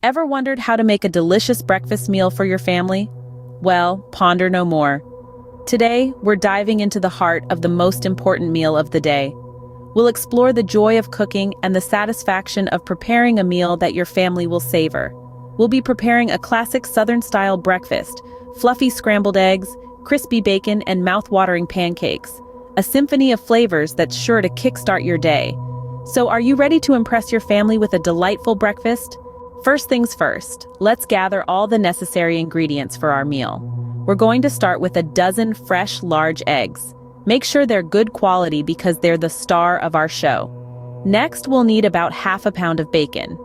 Ever wondered how to make a delicious breakfast meal for your family? Well, ponder no more. Today, we're diving into the heart of the most important meal of the day. We'll explore the joy of cooking and the satisfaction of preparing a meal that your family will savor. We'll be preparing a classic Southern-style breakfast, fluffy scrambled eggs, crispy bacon, and mouth-watering pancakes, a symphony of flavors that's sure to kickstart your day. So are you ready to impress your family with a delightful breakfast? First things first, let's gather all the necessary ingredients for our meal. We're going to start with a dozen fresh, large eggs. Make sure they're good quality because they're the star of our show. Next, we'll need about half a pound of bacon.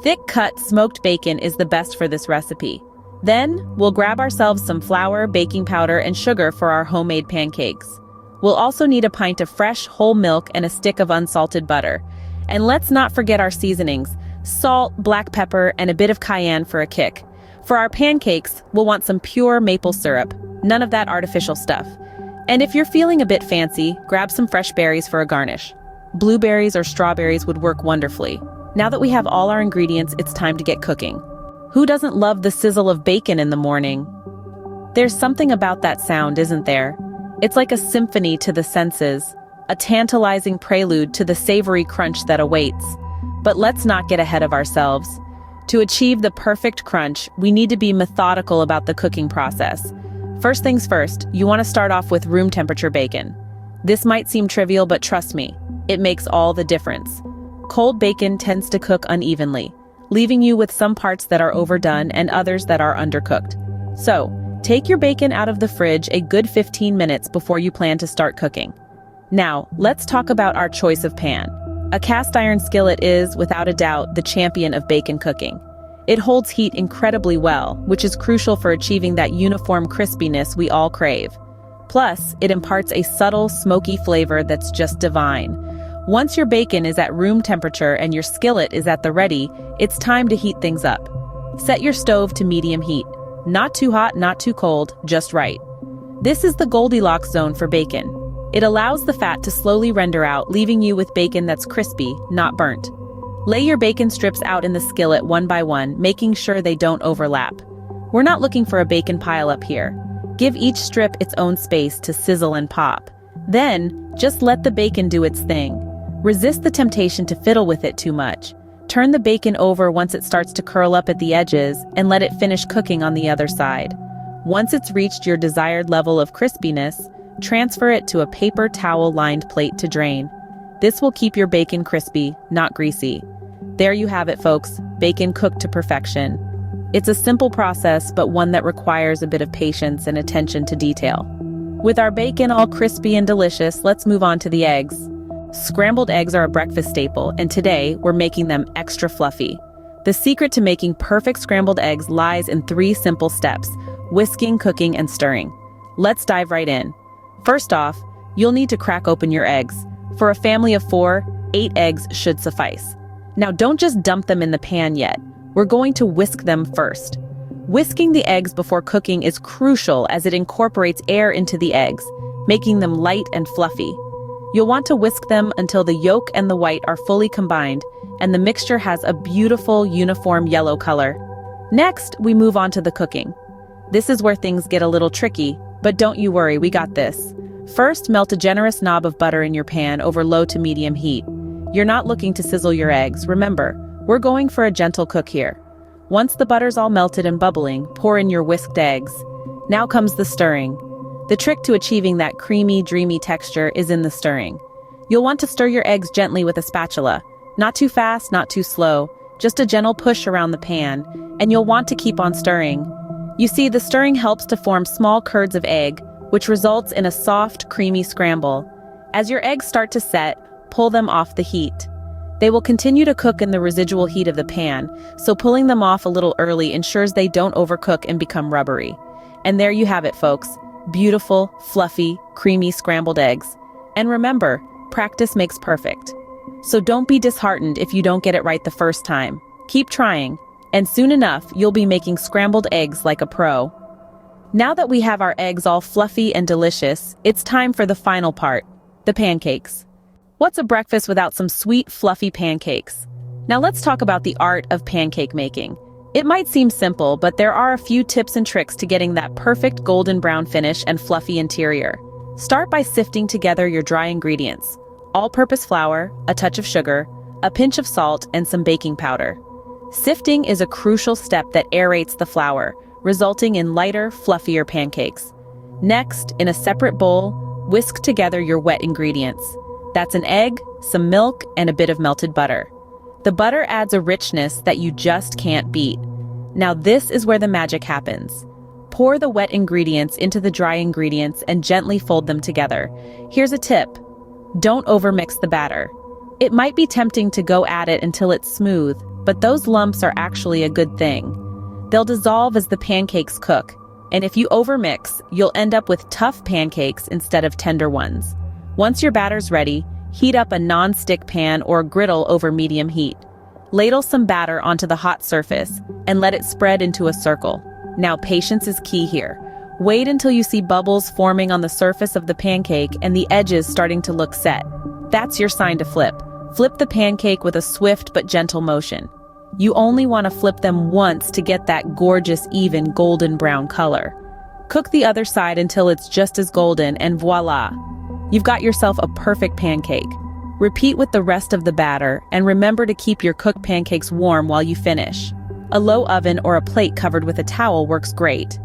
Thick-cut smoked bacon is the best for this recipe. Then, we'll grab ourselves some flour, baking powder, and sugar for our homemade pancakes. We'll also need a pint of fresh, whole milk and a stick of unsalted butter. And let's not forget our seasonings: salt, black pepper, and a bit of cayenne for a kick. For our pancakes, we'll want some pure maple syrup, none of that artificial stuff. And if you're feeling a bit fancy, grab some fresh berries for a garnish. Blueberries or strawberries would work wonderfully. Now that we have all our ingredients, it's time to get cooking. Who doesn't love the sizzle of bacon in the morning? There's something about that sound, isn't there? It's like a symphony to the senses, a tantalizing prelude to the savory crunch that awaits. But let's not get ahead of ourselves. To achieve the perfect crunch, we need to be methodical about the cooking process. First things first, you want to start off with room temperature bacon. This might seem trivial, but trust me, it makes all the difference. Cold bacon tends to cook unevenly, leaving you with some parts that are overdone and others that are undercooked. So, take your bacon out of the fridge a good 15 minutes before you plan to start cooking. Now, let's talk about our choice of pan. A cast iron skillet is, without a doubt, the champion of bacon cooking. It holds heat incredibly well, which is crucial for achieving that uniform crispiness we all crave. Plus, it imparts a subtle, smoky flavor that's just divine. Once your bacon is at room temperature and your skillet is at the ready, it's time to heat things up. Set your stove to medium heat. Not too hot, not too cold, just right. This is the Goldilocks zone for bacon. It allows the fat to slowly render out, leaving you with bacon that's crispy, not burnt. Lay your bacon strips out in the skillet one by one, making sure they don't overlap. We're not looking for a bacon pileup here. Give each strip its own space to sizzle and pop. Then, just let the bacon do its thing. Resist the temptation to fiddle with it too much. Turn the bacon over once it starts to curl up at the edges and let it finish cooking on the other side. Once it's reached your desired level of crispiness, transfer it to a paper towel-lined plate to drain. This will keep your bacon crispy, not greasy. There you have it, folks, bacon cooked to perfection. It's a simple process, but one that requires a bit of patience and attention to detail. With our bacon all crispy and delicious, let's move on to the eggs. Scrambled eggs are a breakfast staple, and today we're making them extra fluffy. The secret to making perfect scrambled eggs lies in 3 simple steps: whisking, cooking, and stirring. Let's dive right in. First off, you'll need to crack open your eggs. For a family of 4, 8 eggs should suffice. Now don't just dump them in the pan yet. We're going to whisk them first. Whisking the eggs before cooking is crucial as it incorporates air into the eggs, making them light and fluffy. You'll want to whisk them until the yolk and the white are fully combined and the mixture has a beautiful, uniform yellow color. Next, we move on to the cooking. This is where things get a little tricky, but don't you worry, we got this. First, melt a generous knob of butter in your pan over low to medium heat. You're not looking to sizzle your eggs, remember, we're going for a gentle cook here. Once the butter's all melted and bubbling, pour in your whisked eggs. Now comes the stirring. The trick to achieving that creamy, dreamy texture is in the stirring. You'll want to stir your eggs gently with a spatula. Not too fast, not too slow, just a gentle push around the pan, and you'll want to keep on stirring. You see, the stirring helps to form small curds of egg, which results in a soft, creamy scramble. As your eggs start to set, pull them off the heat. They will continue to cook in the residual heat of the pan, so pulling them off a little early ensures they don't overcook and become rubbery. And there you have it, folks. Beautiful, fluffy, creamy scrambled eggs. And remember, practice makes perfect. So don't be disheartened if you don't get it right the first time. Keep trying, and soon enough, you'll be making scrambled eggs like a pro. Now that we have our eggs all fluffy and delicious, it's time for the final part, the pancakes. What's a breakfast without some sweet, fluffy pancakes? Now let's talk about the art of pancake making. It might seem simple, but there are a few tips and tricks to getting that perfect golden brown finish and fluffy interior. Start by sifting together your dry ingredients: all-purpose flour, a touch of sugar, a pinch of salt, and some baking powder. Sifting is a crucial step that aerates the flour, resulting in lighter, fluffier pancakes. Next, in a separate bowl, whisk together your wet ingredients. That's an egg, some milk, and a bit of melted butter. The butter adds a richness that you just can't beat. Now this is where the magic happens. Pour the wet ingredients into the dry ingredients and gently fold them together. Here's a tip: don't overmix the batter. It might be tempting to go at it until it's smooth, but those lumps are actually a good thing. They'll dissolve as the pancakes cook, and if you overmix, you'll end up with tough pancakes instead of tender ones. Once your batter's ready, heat up a non-stick pan or griddle over medium heat. Ladle some batter onto the hot surface and let it spread into a circle. Now patience is key here. Wait until you see bubbles forming on the surface of the pancake and the edges starting to look set. That's your sign to flip. Flip the pancake with a swift but gentle motion. You only want to flip them once to get that gorgeous, even golden brown color. Cook the other side until it's just as golden, and voila! You've got yourself a perfect pancake. Repeat with the rest of the batter, and remember to keep your cooked pancakes warm while you finish. A low oven or a plate covered with a towel works great.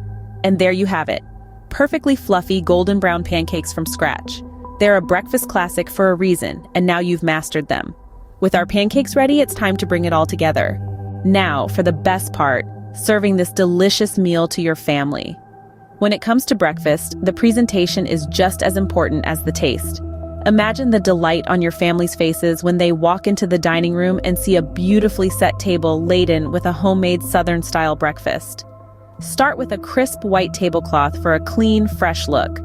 And there you have it. Perfectly fluffy golden brown pancakes from scratch. They're a breakfast classic for a reason, and now you've mastered them. With our pancakes ready, it's time to bring it all together. Now, for the best part, serving this delicious meal to your family. When it comes to breakfast, the presentation is just as important as the taste. Imagine the delight on your family's faces when they walk into the dining room and see a beautifully set table laden with a homemade Southern-style breakfast. Start with a crisp white tablecloth for a clean, fresh look.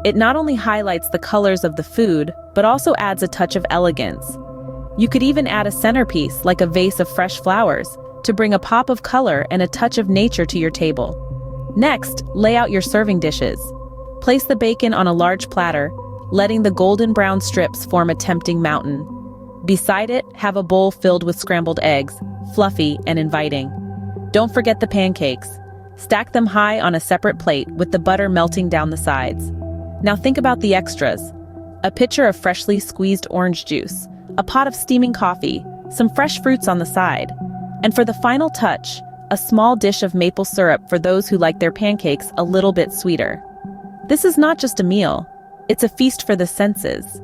It not only highlights the colors of the food, but also adds a touch of elegance. You could even add a centerpiece, like a vase of fresh flowers, to bring a pop of color and a touch of nature to your table. Next, lay out your serving dishes. Place the bacon on a large platter, letting the golden brown strips form a tempting mountain. Beside it, have a bowl filled with scrambled eggs, fluffy and inviting. Don't forget the pancakes. Stack them high on a separate plate with the butter melting down the sides. Now think about the extras. A pitcher of freshly squeezed orange juice, a pot of steaming coffee, some fresh fruits on the side. And for the final touch, a small dish of maple syrup for those who like their pancakes a little bit sweeter. This is not just a meal, it's a feast for the senses.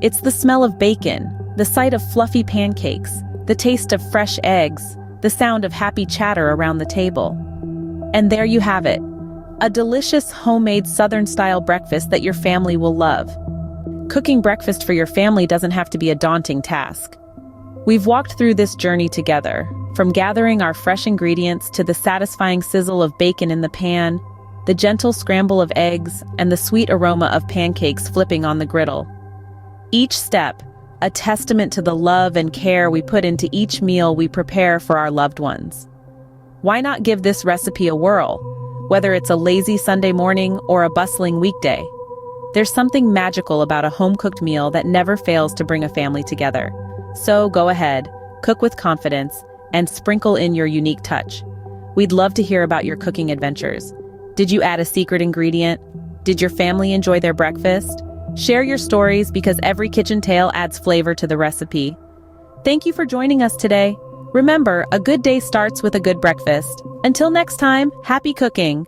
It's the smell of bacon, the sight of fluffy pancakes, the taste of fresh eggs, the sound of happy chatter around the table. And there you have it, a delicious homemade Southern-style breakfast that your family will love. Cooking breakfast for your family doesn't have to be a daunting task. We've walked through this journey together, from gathering our fresh ingredients to the satisfying sizzle of bacon in the pan, the gentle scramble of eggs, and the sweet aroma of pancakes flipping on the griddle. Each step, a testament to the love and care we put into each meal we prepare for our loved ones. Why not give this recipe a whirl, whether it's a lazy Sunday morning or a bustling weekday? There's something magical about a home-cooked meal that never fails to bring a family together. So go ahead, cook with confidence, and sprinkle in your unique touch. We'd love to hear about your cooking adventures. Did you add a secret ingredient? Did your family enjoy their breakfast? Share your stories, because every kitchen tale adds flavor to the recipe. Thank you for joining us today. Remember, a good day starts with a good breakfast. Until next time, happy cooking!